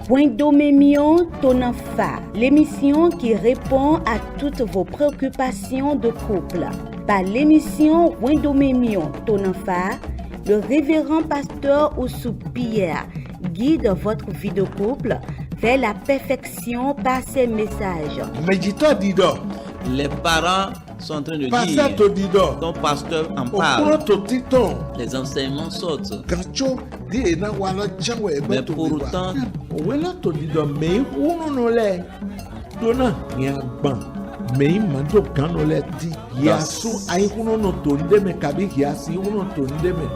Wendomemion Tonanfa, l'émission qui répond à toutes vos préoccupations de couple. Par l'émission Wendomemion Tonanfa, le révérend pasteur Oussou Pierre guide votre vie de couple vers la perfection par ses messages. Méditeur Dido. Les parents sont en train de Pasteur dire, Dido. ton pasteur en Au parle, titon. les enseignements sortent. Gacho di na wala jawe Mais pourtant, wela to Dido me uno no le. Dona ya ban. Me mando kano le di. Ya su ai uno no to ndeme kabi ya si uno to ndeme.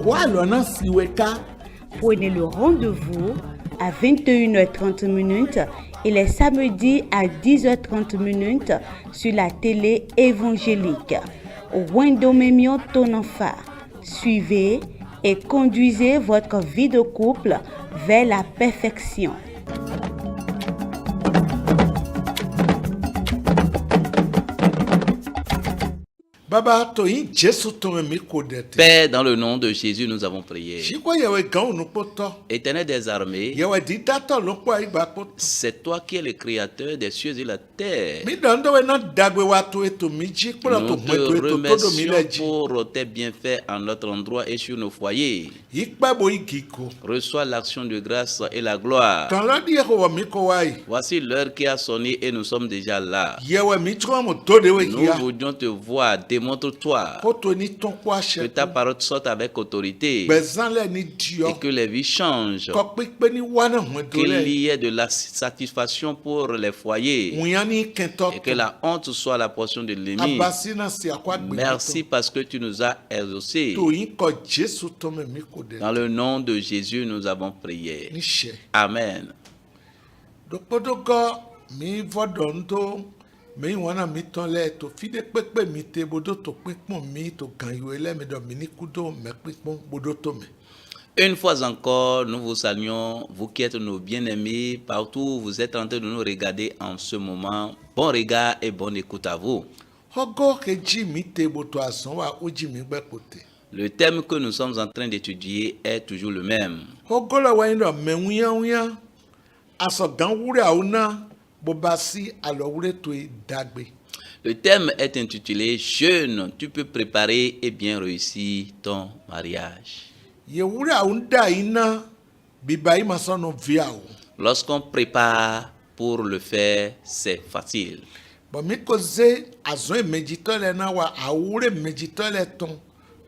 Walo na siweka. Prenez le rendez-vous à 21h30 et les samedis à 10h30 sur la télé évangélique. Wendomemion Tonanfa. Suivez et conduisez votre vie de couple vers la perfection. Baba to yin Jesu to me ko dete. Père, dans le nom de Jésus, nous avons prié. Shiko yewe gan no poto. Éternel des armées, Yewe di dato lo po igba poto. c'est toi qui es le créateur des cieux et la terre. Mi dando we na dagwe wa to eto mi ji pora to Nous mo to te eto todo mi remercions leji. pour tes bienfaits en notre endroit et sur nos foyers. Ikpa bo igiko. Reçois l'action de grâce et la gloire. Tan la di ko wa mi ko wai. Voici l'heure qui a sonné et nous sommes déjà là. Yewe mi tro mo to de we Nous kia. voulions te voir, démontre-toi Ko to ni ton kwa que she. ta parole sorte avec autorité Bezan le ni dio. et que les vies changent, Ko pe ni wana mo do qu'il le. y ait de la satisfaction pour les foyers Uyani kento. et que la honte soit la portion de l'ennemi. Abasi na si akwa gbe. Merci parce que tu nous as exaucés. To yin ko Jesu to me mi ko dete. Dans le nom de Jésus, nous avons prié. Ni she. Amen. Dopodogo mi vodonto mi wana mi ton le to fide pepe mi te bodo to pipon mi to gan yo ele mi do mi ni kudo me pipon bodo to me. Une fois encore, nous vous saluons, vous qui êtes nos bien-aimés, partout où vous êtes en train de nous regarder en ce moment. Bon regard et bonne écoute à vous. Ogo keji mi te boto asan wa oji mi gbe kote. Le thème que nous sommes en train d'étudier est toujours le même. Ogo la wa yin do me wiyan aso gan wure auna bo ba si alo wure to dagbe. Le thème est intitulé « Jeune, tu peux préparer et bien réussir ton mariage ». Ye wure aunda ina biba ima so no viao. Lorsqu'on prépare pour le faire, c'est facile. Bon mi ko ze azon mejito le na wa awure mejito le ton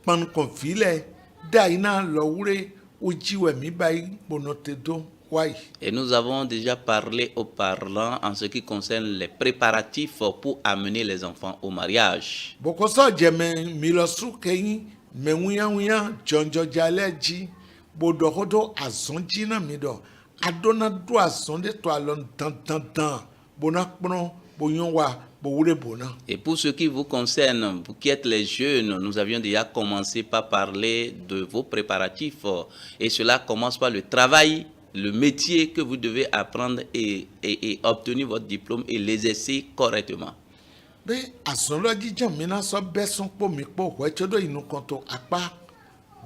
pan kon file da ina lo wure ojiwe mi bai bonote do wai. Et nous avons déjà parlé au parlant en ce qui concerne les préparatifs pour amener les enfants au mariage. Boko so je mi lo su keyin me wiya jonjo jale ji bodo hodo azon ji na mi do adona do azon de to alon tan bona pron boyon wa bo wure bona. Et pour ce qui vous concerne, vous qui êtes les jeunes, nous avions déjà commencé par parler de vos préparatifs. Et cela commence par le travail, le métier que vous devez apprendre et obtenir votre diplôme et l'exercer correctement. Be azon lo ji jan mi na so beson po mi po we chodo inu konto apa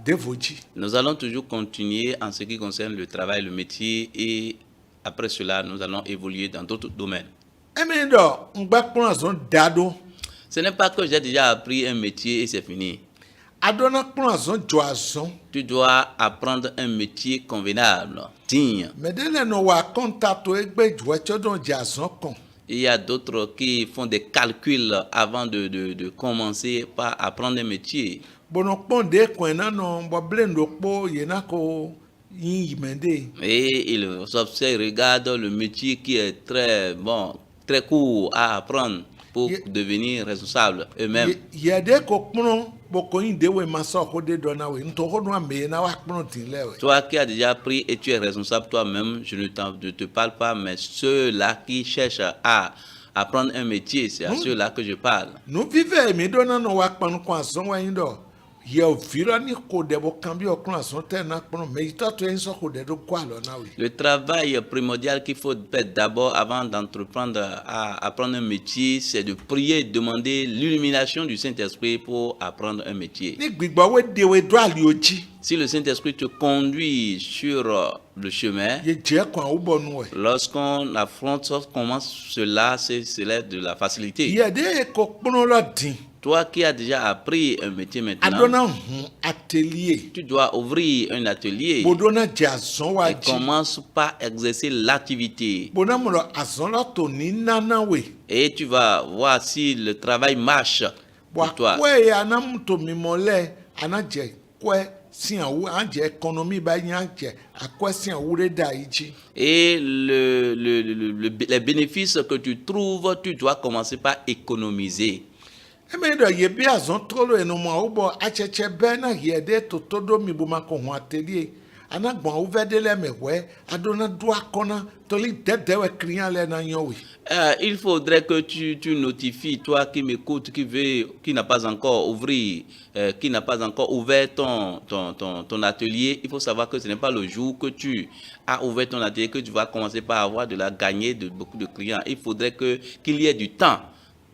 devoji. Nous allons toujours continuer en ce qui concerne le travail, le métier et après cela, nous allons évoluer dans d'autres domaines. Emi do ngba pon azon dado Ce n'est pas que j'ai déjà appris un métier et c'est fini. adona pon azon jo azon Tu dois apprendre un métier convenable, digne. medele no wa contact egbe jo chodo je azon kon. Il y a d'autres qui font des calculs avant de commencer par apprendre un métier. Bono pon de ko na no bo blendo po ye na ko yin yimende. Et ils observent, regardent le métier qui est très bon, très court à apprendre pour devenir responsable eux-mêmes. Ye de ko pon bo ko yin de we maso ko de do na we nto ho no ame na wa pon tin le we. Toi qui as déjà appris et tu es responsable toi-même, je ne te parle pas, mais ceux-là qui cherchent à apprendre un métier, c'est à ceux-là que je parle. No vive mi do na no wa pon ko azon wa yin do yɛ ovira ni ko de bo kan bi okun ason te na pon me ito to en so ko de do kwa lo na wi. Le travail primordial qu'il faut faire d'abord avant d'entreprendre à apprendre un métier, c'est de prier et demander l'illumination du Saint-Esprit pour apprendre un métier. Ni gbigbo we de we do ali oji. Si le Saint-Esprit te conduit sur le chemin, Ye je kon a ubo nu we. lorsqu'on affronte, commence cela, c'est de la facilité. Ye de ko pon lo din. Toi qui as déjà appris un métier maintenant, Adona hun atelier. tu dois ouvrir un atelier Bodona je azon wa et ji. commence par exercer l'activité. Bona mo lo azon lo to ni nana we. Et tu vas voir si le travail marche Wa pour toi. kwe ya na mto mi mole ana je kwe si an wu an je economy ba yan je akwe si an wu re da iji. Et les bénéfices que tu trouves, tu dois commencer par économiser. Eme do ye bi azon tolo eno mo ubo acheche be na ye de to do mi bu ma ko hu atelier. Ana gbon u vede le mewe adona do akona to li dede we krian le na yan we. Il faudrait que tu notifies, toi qui m'écoutes, qui n'a pas encore ouvert ton atelier. Il faut savoir que ce n'est pas le jour que tu as ouvert ton atelier que tu vas commencer par avoir gagner de beaucoup de clients. Il faudrait qu'il y ait du temps.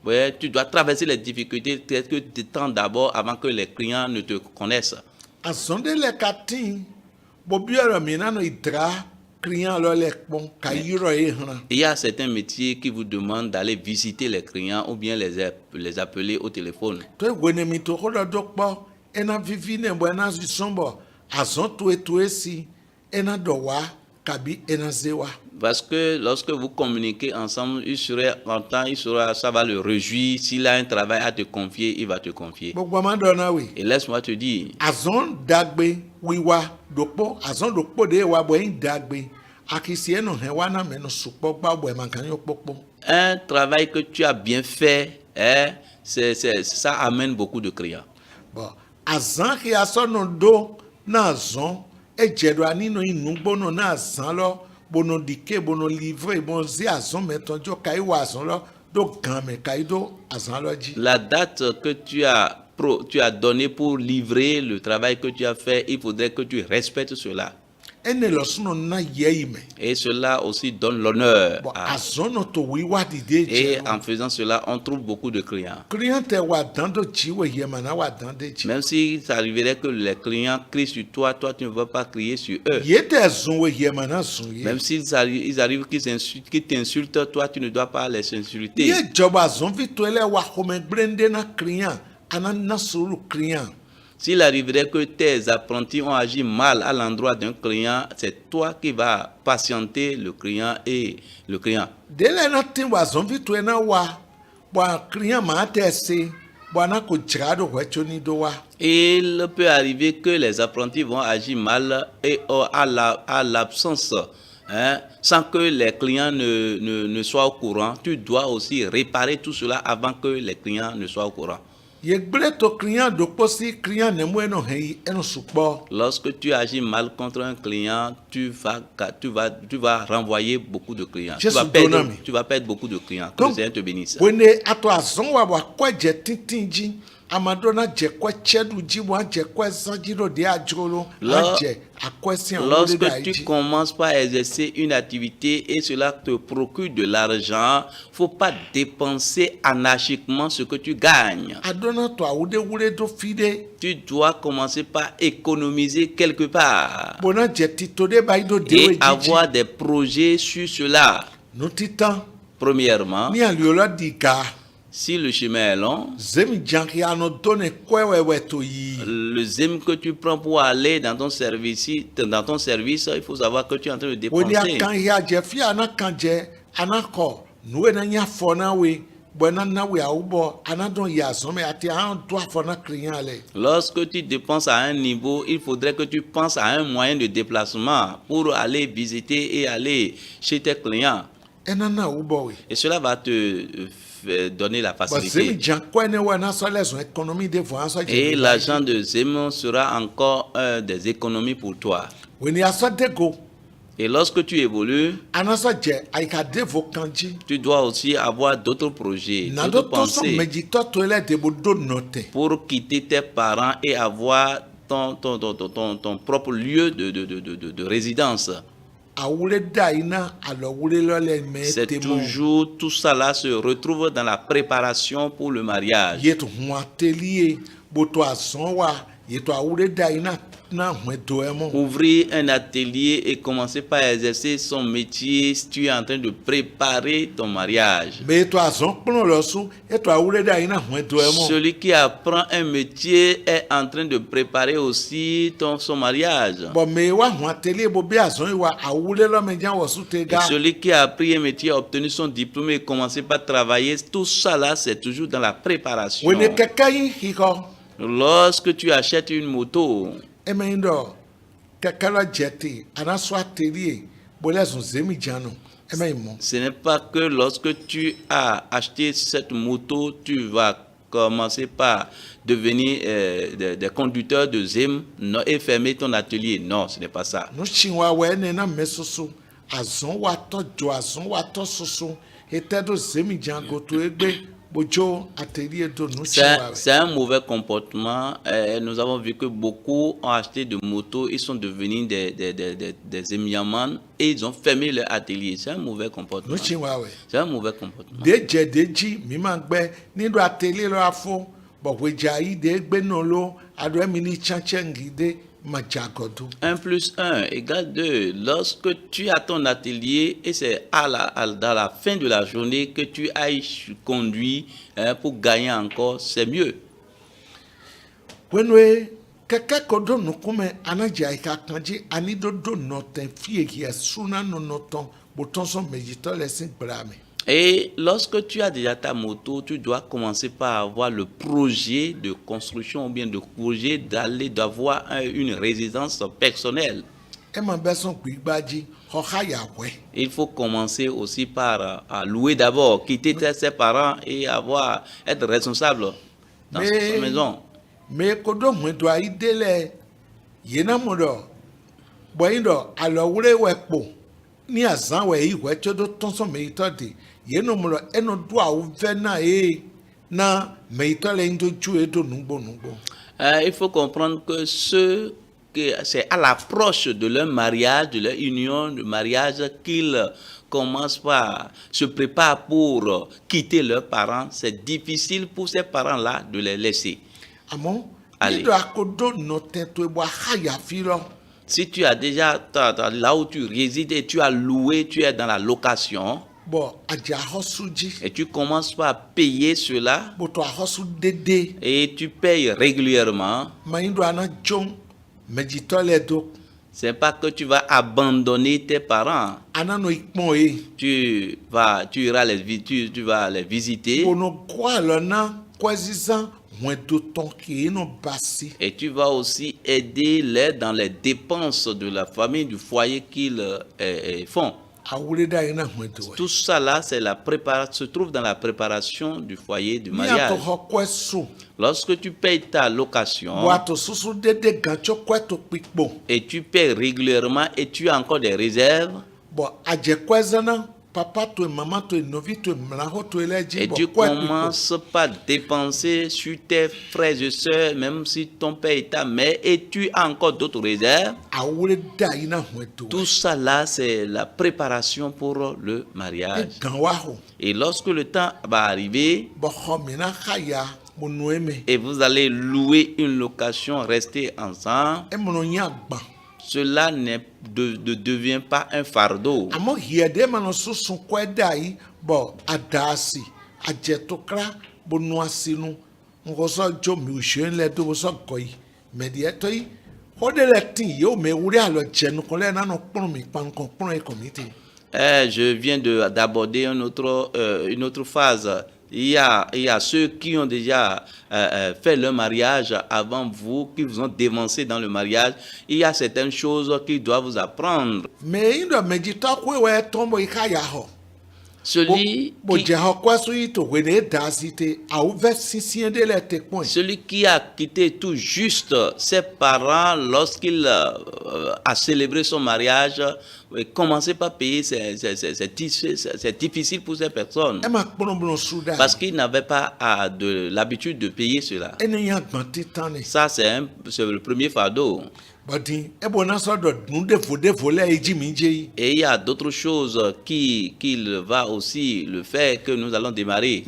Ouais, tu dois traverser les difficultés, peut-être du temps d'abord avant que les clients ne te connaissent. Azonde le katin bo bioro mi na no idra krian lo le pon kayiro e han. Il y a certains métiers qui vous demandent d'aller visiter les clients ou bien les appeler au téléphone. To egwene mi to ko do po ena vivi ne bo ena zisombo azon to si ena do wa kabi ena zewa. Parce que lorsque vous communiquez ensemble, il sera content, ça va le réjouir. S'il a un travail à te confier, il va te confier. Gbogbo ma do na we. Et laisse-moi te dire, Azon dagbe wiwa dopo azon dopo de wa bo en dagbe akisi eno he wa na me no supo gba bo e man kan yo popo. un travail que tu as bien fait, hein, ça amène beaucoup de clients. Bon, azan ki asono do na azon e jedo ani no inu gbono na azan lo bono dike bono livre bon zi azon metonjo kai wa azon lo do gan me kai do azan lo ji. La date que tu as donnée pour livrer le travail que tu as fait, il faudrait que tu respectes cela. Ene lo suno na ye me. Et cela aussi donne l'honneur. Bon, azon no to wiwa di de Et je. en faisant cela, on trouve beaucoup de clients. Client te wa dan do ji we ye mana wa dan de ji. Même si ça arriverait que les clients crient sur toi, toi tu ne vas pas crier sur eux. Ye te zon we ye mana zon ye. Même s'ils arrivent qu'ils t'insultent, toi tu ne dois pas les insulter. Ye joba zon vi to ele wa home brende na client ana na suru client. S'il arriverait que tes apprentis ont agi mal à l'endroit d'un client, c'est toi qui vas patienter le client et le client. Dele na tin wa zon vi to na wa wa client ma te se wa na ko jrado we choni do wa. Il peut arriver que les apprentis vont agir mal et à l'absence, hein, sans que les clients ne soient au courant. Tu dois aussi réparer tout cela avant que les clients ne soient au courant. Ye gble to client do posi client ne mo eno he eno supo. Lorsque tu agis mal contre un client, tu vas renvoyer beaucoup de clients. Tu vas perdre beaucoup de clients. Que le Seigneur te bénisse. Wene ato azon wa kwa je tintinji amadona je kwa chedu ji wa je kwa sanjiro de ajolo aje akwesi an. Lorsque tu commences par exercer une activité et cela te procure de l'argent, faut pas dépenser anarchiquement ce que tu gagnes. Adona to awude wure do fide. Tu dois commencer par économiser quelque part Bona je tito de baido de et avoir des projets sur cela. No titan Premièrement, ni aliola diga si le chemin est long, zemi janki ano done kwewewe to yi. le zème que tu prends pour aller dans ton service, il faut savoir que tu es en train de Woni dépenser. akan ya je fi ana kan je anako nuwe na nya fona we bona na we awubo anadon ya so me ati an to afona client le. Lorsque tu dépenses à un niveau, il faudrait que tu penses à un moyen de déplacement pour aller visiter et aller chez tes clients. Enana awubo we. Et cela va te donner la Ba zemi facilité. jankwa ne we na so les économie de voix so Et l'argent de Zémon sera encore des économies pour toi. Woni aso dego Et lorsque tu évolues, anasɔ dze ayika de vo kan dzi. tu dois aussi avoir d'autres projets, Naɖo d'autres tɔ sɔ pensées medzitɔ to le de bo do nɔ te. pour quitter tes parents et avoir ton propre lieu de résidence. Awule da yina alɔ wule lɔ le me C'est te mo. toujours tout ça là se retrouve dans la préparation pour le mariage. Yetu hun atelier boto azɔn wa yetu awule da yina na hun do emo. Ouvrir un atelier et commencer par exercer son métier si tu es en train de préparer ton mariage. Me yetu azɔn kplɔ lɔ su yetu awule da yina hun do emo. Celui qui apprend un métier est en train de préparer aussi son mariage. Bon me wa hun atelier bo bi azɔn yi wa awule lɔ me dza wɔ su te Et ga. celui qui a appris un métier, a obtenu son diplôme et commencé par travailler, tout ça là, c'est toujours dans la préparation. Wene keke yi xixɔ. Lorsque tu achètes une moto, Eme yi dɔ keke lɔ dze te anasɔ atelier bo le zun zemi dza no. Eme yi mɔ. ce n'est pas que lorsque tu as acheté cette moto, tu vas commencer par devenir des conducteurs de ZEM et fermer ton atelier. Non, ce n'est pas ça. Nutsi wa wɔ ene na me soso azɔn wa tɔ dzo azɔn wa tɔ soso ete do zemi dza goto egbe bodzo atelier do nutsi wa wɛ. C'est un mauvais comportement. Nous avons vu que beaucoup ont acheté de motos, ils sont devenus des émiamans et ils ont fermé leur atelier. C'est un mauvais comportement. Nutsi wa wɛ. C'est un mauvais comportement. De dze de dzi mi ma gbɛ ni do atelier lɔ afɔ bɔn dza yi de egbe nɔ lo ado emi ni tsatsɛ ngi de ma dza gɔdo. 1 + 1 = 2. Lorsque tu as ton atelier et c'est dans la fin de la journée que tu ailles conduire pour gagner encore, c'est mieux. Wenoe keke ko do nukume anadze ayi ka kan dzi ani do nɔ te fie yɛ suna nɔnɔ tɔn botɔn sɔn medzitɔ le si gbra me. Et lorsque tu as déjà ta moto, tu dois commencer par avoir le projet de construction ou bien de projet d'avoir une résidence personnelle. Ema bɛ sɔn gbigba dzi xɔxa ya wɛ. Il faut commencer aussi par louer d'abord, quitter ses parents et être responsable dans sa maison. Me ko do hun do ayi de le yena mo dɔ bɔn yi dɔ alɔ wure wɛ kpo ni azan wɛ yi wɛ tso do tɔnsɔn meyitɔ de yeno mo dɔ eno do awu vɛ na ye na meyitɔ le ŋdo tso ye do nugbo. Il faut comprendre que c'est à l'approche de leur mariage, de leur union de mariage qu'ils commencent par se préparer pour quitter leurs parents. C'est difficile pour ces parents-là de les laisser. Amon, Allez. ni do akodo nɔ te to ebo ahaya fi lɔ. Si tu as déjà là où tu résides et tu as loué, tu es dans la location Bon, adze ahɔsu dzi. et tu commences par payer cela Boto ahɔsu dede. et tu payes régulièrement, Mayi do ana tso medzitɔ le do. c'est pas que tu vas abandonner tes parents. Ana no ikpɔn ye. Tu vas les visiter Bono kɔ alɔ na kɔzizan hun do tɔn ke no basi. et tu vas aussi aider-les dans les dépenses de la famille, du foyer qu'ils font. Awule da yina hun do wɛ. Tout ça là, se trouve dans la préparation du foyer, du Ni mariage. ato xɔ kɔɛ so. Lorsque tu payes ta location Bo ato susu dede gan tso kɔɛ to kpikpo. et tu payes régulièrement et tu as encore des réserves Bon, adze kɔɛ zana papa to mama to novi to mlaho to ele dzi. et Bon, tu kɔɛ kpikpo. commences par dépenser sur tes frères et sœurs, même si ton père est ta mère, et tu as encore d'autres réserves. Awule da yina hun do Tout wɛ. ça là, c'est la préparation pour le mariage. Gan wa ho. Et lorsque le temps va arriver Bon, xɔ mina xaya mo nu eme. et vous allez louer une location, rester ensemble, Emono nya gban. cela ne devient pas un fardeau. Àmọ́ hiɛde ma no soso kɔɛ da yi bɔ adaasi adzetokra bonu asinu nkɔsɔ dzo miusue lɛ do wosɔ gɔyi mɛdiɛtɔ yi xɔde lɛ tin yi o mɛ wuli alɔ dzenu kɔ lɛ nanɔ kplɔ mi kpankɔ kplɔ yi kɔmite. Je viens d'aborder une autre phase. Il y a ceux qui ont déjà fait leur mariage avant vous, qui vous ont dévancé dans le mariage. Il y a certaines choses qu'ils doivent vous apprendre. Mɛ yi dɔ mɛdzitɔ koe wɔ ɛtɔn bɔ yi ka ya xɔ. Celui qui a quitté tout juste ses parents lorsqu'il a célébré son mariage, commencer par payer, c'est difficile pour ces personnes. Parce qu'il n'avait pas l'habitude de payer cela. Ça, c'est le premier fardeau. Et il y a d'autres choses qu'il va aussi le faire que nous allons démarrer.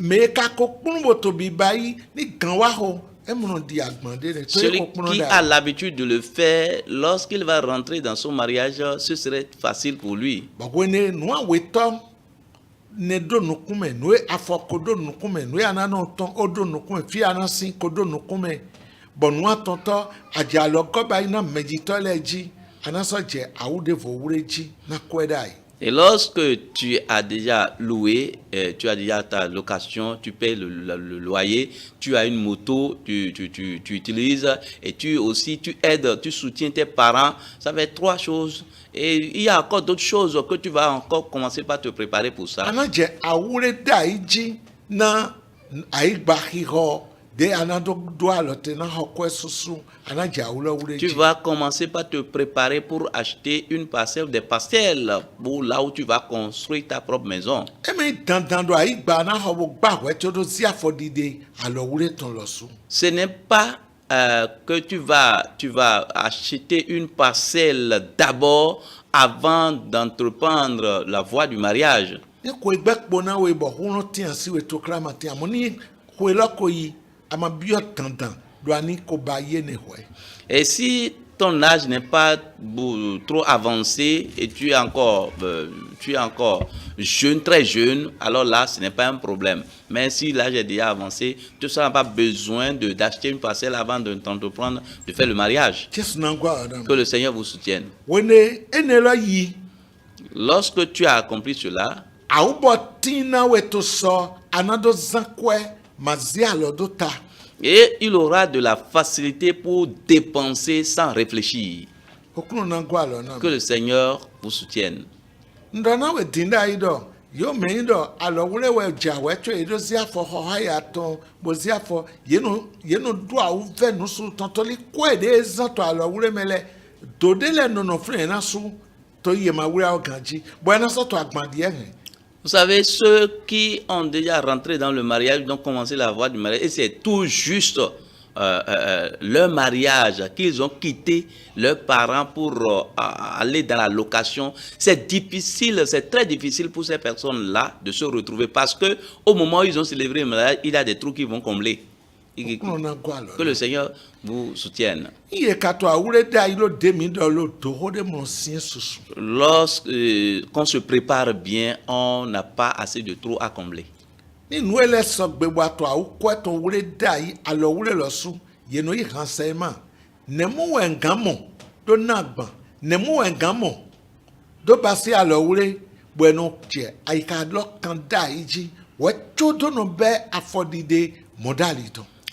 Celui qui a l'habitude de le faire, lorsqu'il va rentrer dans son mariage, ce serait facile pour lui. Et lorsque tu as déjà loué, tu as déjà ta location, tu payes le loyer, tu as une moto, tu utilises et tu aides, tu soutiens tes parents, ça fait 3 choses. Et il y a encore d'autres choses que tu vas encore commencer par te préparer pour ça. Tu vas commencer par te préparer pour acheter une parcelle, des parcelles pour là où tu vas construire ta propre maison. Ce n'est pas que tu vas acheter une parcelle d'abord avant d'entreprendre la voie du mariage. Et si ton âge n'est pas trop avancé et tu es encore jeune, très jeune, alors là, ce n'est pas un problème. Mais si l'âge est déjà avancé, tu n'auras pas besoin d'acheter une parcelle avant de t'entreprendre de faire le mariage. Que le Seigneur vous soutienne. Lorsque tu as accompli cela, et il aura de la facilité pour dépenser sans réfléchir. Que le Seigneur vous soutienne. Vous savez, ceux qui ont déjà rentré dans le mariage, ont commencé la voie du mariage, et c'est tout juste leur mariage qu'ils ont quitté leurs parents pour aller dans la location. C'est difficile, c'est très difficile pour ces personnes-là de se retrouver parce que au moment où ils ont célébré le mariage, il y a des trous qui vont combler. Que le Seigneur vous soutienne. Lorsqu'on se prépare bien, on n'a pas assez de trous à combler.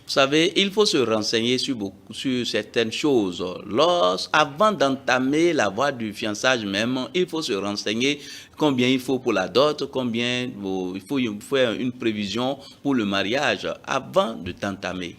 Vous savez, il faut se renseigner sur certaines choses. Avant d'entamer la voie du fiançage même, il faut se renseigner combien il faut pour la dot, combien il faut faire une prévision pour le mariage avant de t'entamer.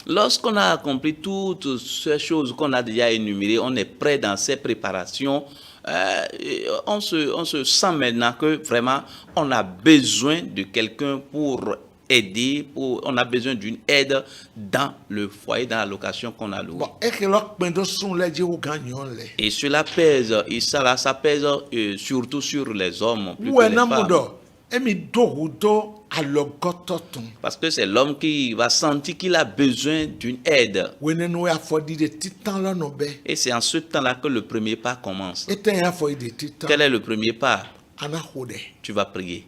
Lorsqu'on a accompli toutes ces choses qu'on a déjà énumérées, on est prêt dans ces préparations. On se sent maintenant que vraiment on a besoin de quelqu'un pour aider, on a besoin d'une aide dans le foyer, dans la location qu'on a louée. Et cela pèse, et ça pèse surtout sur les hommes plus que les femmes. Parce que c'est l'homme qui va sentir qu'il a besoin d'une aide. Et c'est en ce temps-là que le premier pas commence. Quel est le premier pas? Tu vas prier.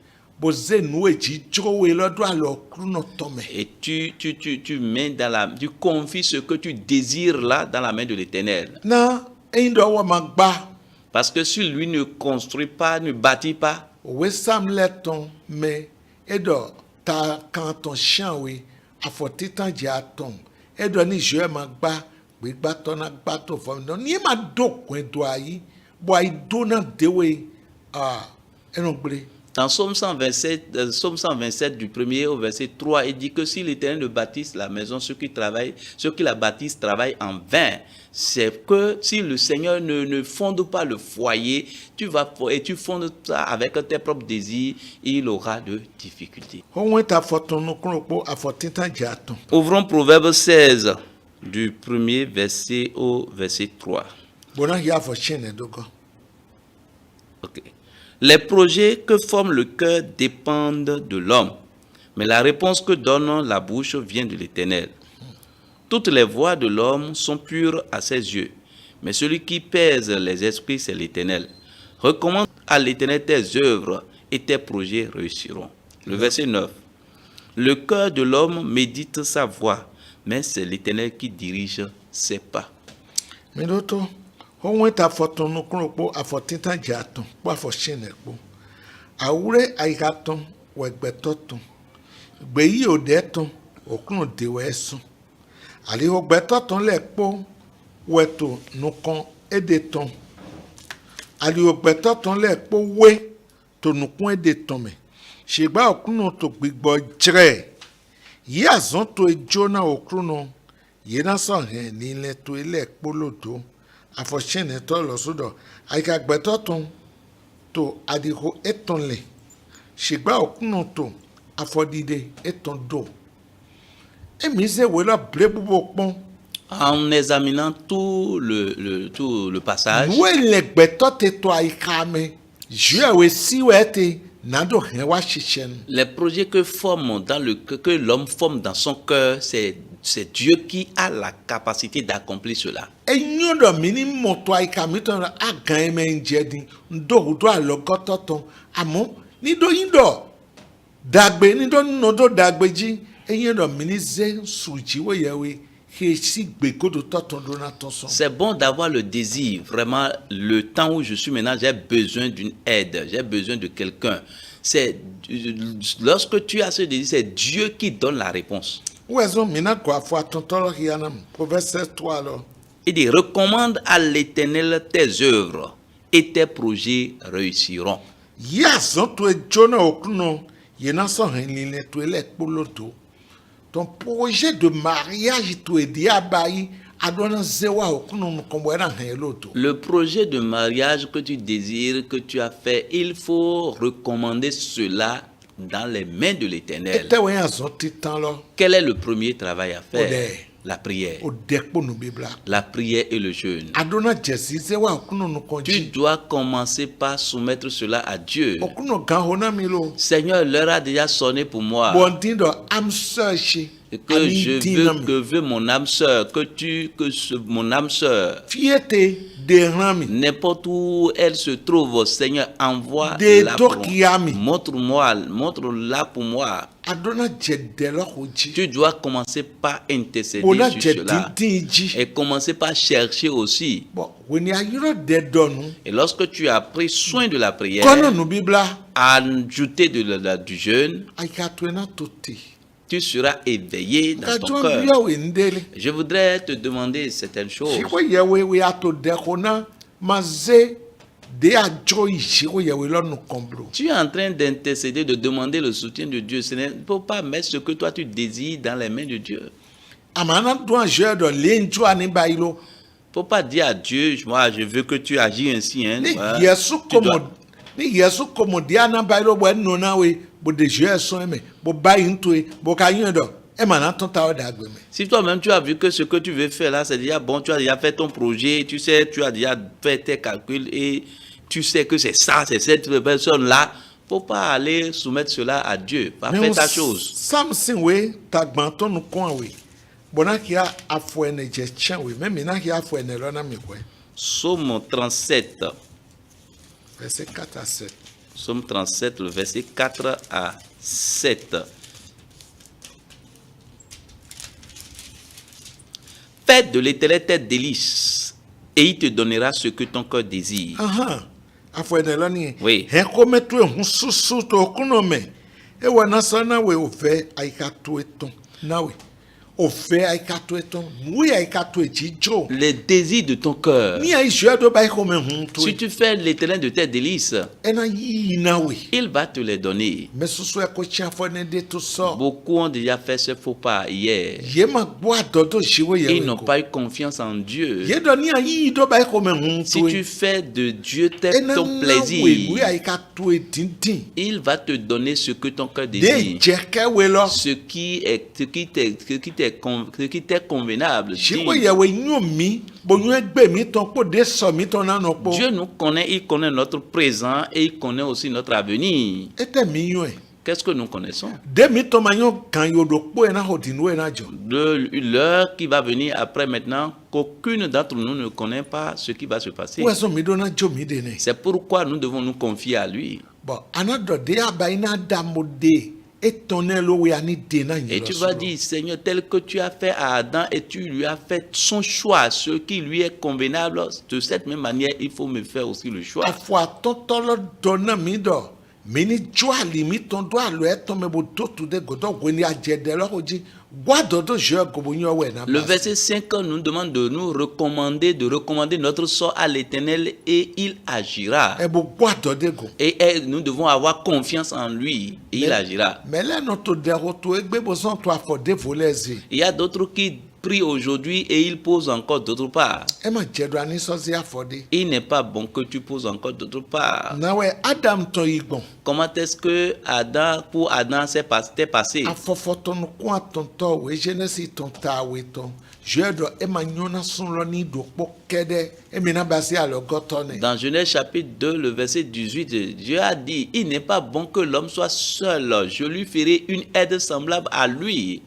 Et tu mets tu confies ce que tu désires là dans la main de l'Éternel. Parce que si lui ne construit pas, ne bâtit pas, we sam le ton me edo ta kan ton chan we afoti tan ja ton edo ni je ma gba gbe gba ton na gba to fo no ni ma do kun do ayi bo ai do na de we eno gbre. dans Psaume 127 du 1er au verset 3, il dit que si l'Éternel ne bâtisse la maison, ceux qui la bâtissent travaillent en vain. C'est que si le Seigneur ne fonde pas le foyer, tu fondes ça avec tes propres désirs, il aura de difficultés. Ouvrons Proverbe 16 du 1er verset au verset 3. Ok. Les projets que forme le cœur dépendent de l'homme, mais la réponse que donne la bouche vient de l'Éternel. Toutes les voies de l'homme sont pures à ses yeux, mais celui qui pèse les esprits, c'est l'Éternel. Recommande à l'Éternel tes œuvres et tes projets réussiront. Le verset 9. Le cœur de l'homme médite sa voie, mais c'est l'Éternel qui dirige ses pas. On ta photo no kpo afotinta jaton po afosine po awure aigaton wegbetoton gbeyi odeton okun dewe esun ali ogbetoton le po weto nukon edeton ali ogbetoton le po we to nukun edeton me segba okun to gbigbo jre yi azon to ejona okun no yi na so hen ni le to ile polodo afọ̀ṣẹ́ni tó lọ sódò àìkàgbẹ́tọ̀ tó àdìhò ẹ̀tọ́nlẹ̀ ṣègbà òkúnnù tó àfọ̀dìdè ẹ̀tọ́ndò èmi ṣe wẹ́lọ́ bẹ́ẹ̀ búbọ̀ pọ́n. En examinant tout le passage, nous l'égbẹ́tọ̀ tẹ tó àyíká mi juẹ̀wé síwẹ̀ tẹ nàdó hẹ́ wá ṣiṣẹ́ nu. les projets que l'homme forme dans son cœur, c'est Dieu qui a la capacité d'accomplir cela. Enyodo mini moto aika miton agan eme njedi ndo do alogoto ton amo ni do yindo dagbe ni do nodo dagbeji enyodo mini ze suji we yewe he si gbe kodo toton do na ton son. C'est bon d'avoir le désir, vraiment le temps où je suis maintenant, j'ai besoin d'une aide, j'ai besoin de quelqu'un. C'est lorsque tu as ce désir, c'est Dieu qui donne la réponse. Il dit, recommande à l'Éternel tes œuvres et tes projets réussiront. Ton projet de mariage le projet de mariage que tu désires, que tu as fait, il faut recommander cela dans les mains de l'Éternel. Quel est le premier travail à faire? La prière. La prière et le jeûne. Tu dois commencer par soumettre cela à Dieu. Seigneur, l'heure a déjà sonné pour moi. Que je veux mon âme sœur, mon âme sœur, n'importe où elle se trouve, Seigneur, envoie-la pour moi. Montre-la pour moi. Tu dois commencer par intercéder sur cela et commencer par chercher aussi. Et lorsque tu as pris soin de la prière, ajouter du jeûne, tu seras éveillé dans ton cœur. Je voudrais te demander certaines choses. Tu es en train d'intercéder, de demander le soutien de Dieu. Ce ne faut pas mettre ce que toi tu désires dans les mains de Dieu. Il ne faut pas dire à Dieu, moi je veux que tu agis ainsi. Hein, si toi-même tu as vu que ce que tu veux faire là, c'est déjà bon, tu as déjà fait ton projet, tu sais, tu as déjà fait tes calculs et tu sais que c'est ça, c'est cette personne-là, il ne faut pas aller soumettre cela à Dieu. Va faire ta chose. Psaume 37. Verset 4 à 7. Psaume 37, le verset 4 à 7. Faites de l'Éternel tes délices, et il te donnera ce que ton cœur désire. Afwenelani. Oui. Henkometu hunsusu to kunome. Ewa nasana we ofe aikatu eton. Nawe. Ofe aikatu eton. Oui aikatu echijo. Les désirs de ton cœur. Ni aisha do bai kome huntu. Si tu fais l'Éternel de tes délices, Ena yi nawe. il va te les donner. Mesusu eko chiafone de tout ça. Beaucoup ont déjà fait ce faux pas hier. Yema gwa dodo shiwe Ils yewe. n'ont pas eu confiance en Dieu. Yedo ni ayi do bai kome huntu. Si tu fais de Dieu ton Oui plaisir, aikatu etintin. il va te donner ce que ton cœur De désire. jeke welo. Ce qui t'est convenable. Shiwe Dis, yewe nyomi. Bonyo egbe mi ton po de so mi ton nanopo. Dieu nous connaît, il connaît notre présent et il connaît aussi notre avenir. Ete mi yo. Qu'est-ce que nous connaissons? De mi to manyo kan yo do po ena hodinu ena jo. De l'heure qui va venir après maintenant, qu'aucune d'entre nous ne connaît pas ce qui va se passer. Weso mi do na jo mi de ne. C'est pourquoi nous devons nous confier à lui. Bon, anado de abaina damode etonelo we ani de na Et tu vas dire, Seigneur, tel que tu as fait à Adam et tu lui as fait son choix, ce qui lui est convenable, de cette même manière, il faut me faire aussi le choix. afwa tontolo dona mi do. Mini jo ali mi ton do alo eton me bo to to de godo weni ajede lo oji. Gwa dodo je gobo nyo we na. Le verset 5 nous demande de nous recommander, notre sort à l'Éternel et il agira. E bo gwa dode go. Et nous devons avoir confiance en lui et il agira. Mais là no to de roto egbe bo son to afode volezi. Il y a d'autres qui prient aujourd'hui et ils posent encore d'autre part. E ma jedo ani so si afode. Il n'est pas bon que tu poses encore d'autre part. Na we Adam to igbon. Comment est-ce que pour Adam t'est passé? Afɔfɔtɔnu kún àtọ̀ntọ̀ wò Genesis tọ̀ntà wò tọ̀ jùlọ ẹ máa nyọ́nà sún lọ ní ìdòpọ̀ kẹ́dẹ́ ẹ̀mí náà bá sí àlọ́gọ́tọ̀ ni. Dans Genèse chapitre 2, le verset 18, Dieu a dit, il n'est pas bon que l'homme soit seul. Je lui ferai une aide semblable à lui.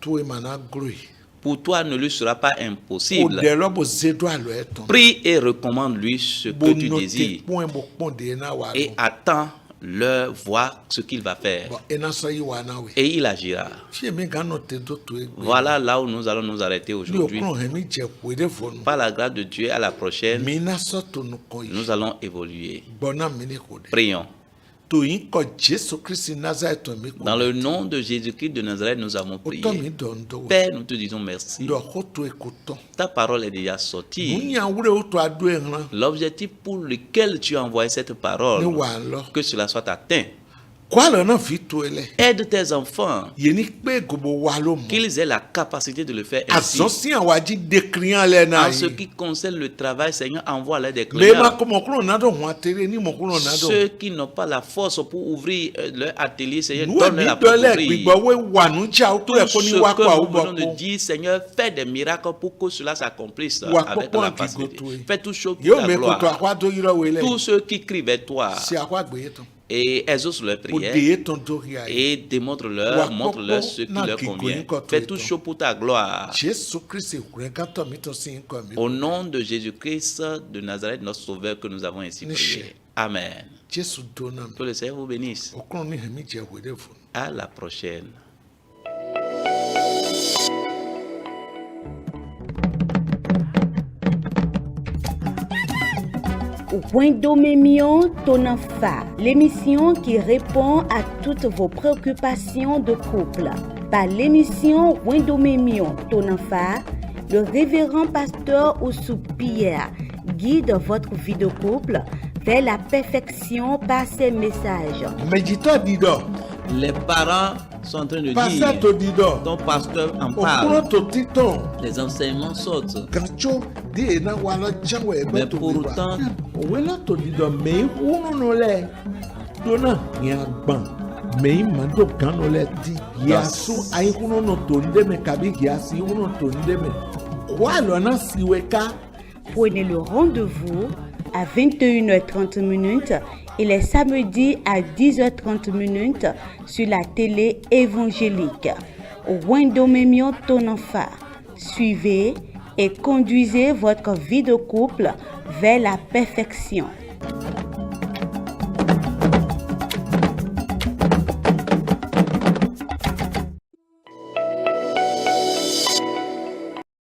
tó ẹ máa ná gúrò yìí. Pour toi ne lui sera pas kò impossible. dẹ̀ lọ́bù zédó àlọ́ ẹ̀ tán. Prie et recommande-lui ce que tu bonno désires. tẹ pọ́n ẹ̀ bọ̀ pọ́n dé náà wà Et lọ. attends leur voir ce qu'il va faire. bọ̀ ẹ̀ náà sọ yìí wà náà wẹ̀. Et il agira. fíyè mi gánà tẹ tó tó ẹ gbé. Voilà là où nous allons nous arrêter mi ò aujourd'hui. kúrò ẹ̀ mi jẹ kó ẹ̀ dẹ́ fọ́nù. Par la grâce de Dieu, à la prochaine, mi náà sọ tónú kọ yìí. nous allons évoluer. gbọ́ náà mi ní kò dé. Prions. tòyìn kọ Jésù Kristi Nazareth mi kò. Dans le nom de Jésus-Christ de Nazareth, nous avons o prié. tọ́ mi dọ̀ ń dọ̀ wẹ̀. Père, nous te disons merci. dọ̀ kó tó ẹ kó tán. Ta parole est déjà sortie. Mounya wúre ó tó adó ẹ̀ hàn. L'objectif pour lequel tu as envoyé cette ní parole, wà á lọ. que cela soit atteint. kó àlọ́ náà fi tó ẹ lẹ̀. Aide tes enfants, yé ní pé gbogbo wa ló mọ̀. qu'ils aient la capacité de le faire ainsi. àzọ́sí àwọn ají dékìríyàn lẹ̀ náà En ce yìí. qui concerne le travail, Seigneur, envoie-les des lè má clients. kó mọ̀kúrò náà dọ̀ wọ́n àtẹ̀rẹ̀ ní mọ̀kúrò náà dọ̀. Ceux qui n'ont pas la force pour ouvrir leur atelier, Seigneur, nuwẹ̀ donne-leur mi la force dọ́lẹ̀ d'ouvrir. gbígbọ́ wé wà nù jà ó tó Tout ẹ̀ kó ce ní que wá kó nous àwọn venons bọ̀ de dire, Seigneur, fais des miracles pour que cela s'accomplisse Wa avec popo la anti facilité. gotoé. Fais tout chaud pour yóò ta mẹ́ kó tó gloire. àkó àdó yìí lọ́wọ́ ilẹ̀. Tous ceux qui crient vers toi sí àkó àgbéyé tán. et exauce leurs kò prières dé tán dórí ayé. et démontre-leur, montre-leur ce qui leur convient. Fais tout chaud pour ta gloire. Jésù Kristi kúrẹ́ gátọ̀ mi tó sí nǹkan mi. Au nom de Jésus-Christ de Nazareth, notre Sauveur, que nous avons ainsi prié. Amen. Jésù dóná mi. Que le Seigneur vous bénisse. ọkùnrin ní ẹ̀mí jẹ́ wẹ́rẹ́ fún. À la prochaine. Wendomemion Tonafa, l'émission qui répond à toutes vos préoccupations de couple. Par l'émission Wendomemion Tonafa, le révérend pasteur Oussou Pierre guide votre vie de couple vers la perfection par ses messages. méjìtọ́ dídọ̀. Les parents sont en train de pásítọ̀ tó dire, dídọ̀. ton pasteur en òkúrò parle, tó títàn. les enseignements sortent. gàtso dé iná wa lọ jáwé ẹgbẹ́ Mais tó pour bí wa. autant, òwe náà tó dídọ̀ mẹ́yì wúnúnú lẹ̀. dọ́nà yẹn gbọ̀n mẹ́yì màdó gánú lẹ̀ di. yàsú ayíkúnúnú tó ń dẹ́mẹ̀ kàbí yàsí wúnú tó ń dẹ́mẹ̀. wà lọ́nà síwé ká. Prenez le rendez-vous à 21h30 et les samedis à 10h30 sur la télé évangélique. Wendomemion Tonafa. Suivez et conduisez votre vie de couple vers la perfection.